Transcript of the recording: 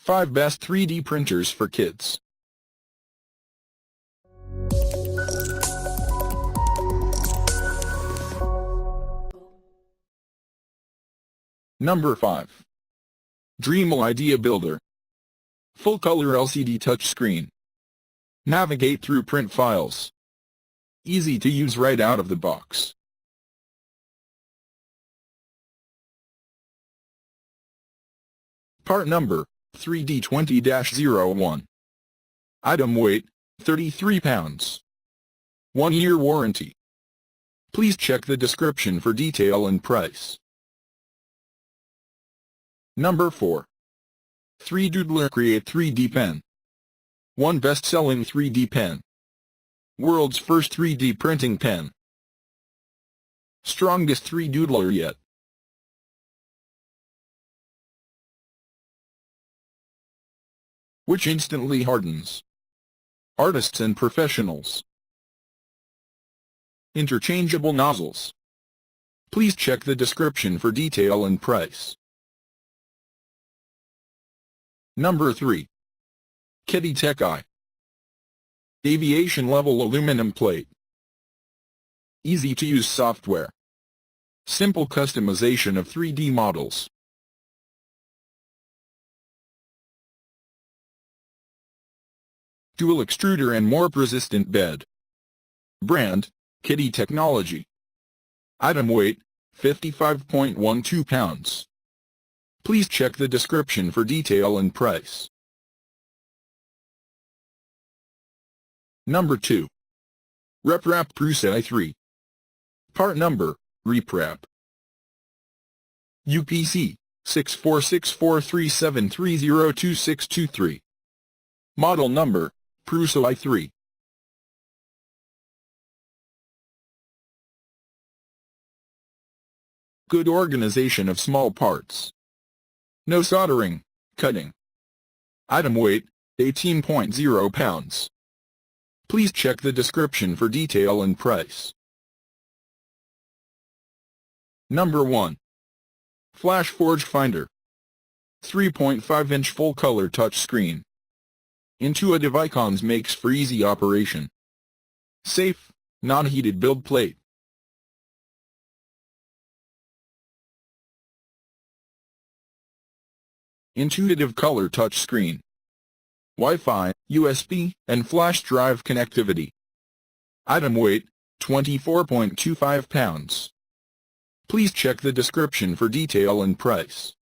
5 Best 3D Printers for Kids. Number 5. Dremel Idea Builder. Full-color LCD touchscreen. Navigate through print files. Easy to use right out of the box. Part number, 3D20-01. Item weight, 33 pounds. 1-year warranty. Please check the description for detail and price. Number 4. 3Doodler Create 3D Pen. One best-selling 3D pen. World's first 3D printing pen. Strongest 3Doodler yet. Which instantly hardens. Artists and professionals. Interchangeable nozzles. Please check the description for detail and price. Number 3. Kitty Tech Eye. Aviation level aluminum plate. Easy to use software. Simple customization of 3D models. Dual extruder and more resistant bed. Brand, Kitty Technology. Item weight, 55.12 pounds. Please check the description for detail and price. Number 2. RepRap Prusa i3. Part number, RepRap. UPC, 646437302623. Model number, Prusa i3. Good organization of small parts. No soldering, cutting. Item weight, 18.0 pounds. Please check the description for detail and price. Number 1. Flashforge Finder. 3.5-inch full-color touchscreen. Intuitive icons makes for easy operation. Safe, non-heated build plate. Intuitive color touchscreen. Wi-Fi, USB, and flash drive connectivity. Item weight, 24.25 pounds. Please check the description for detail and price.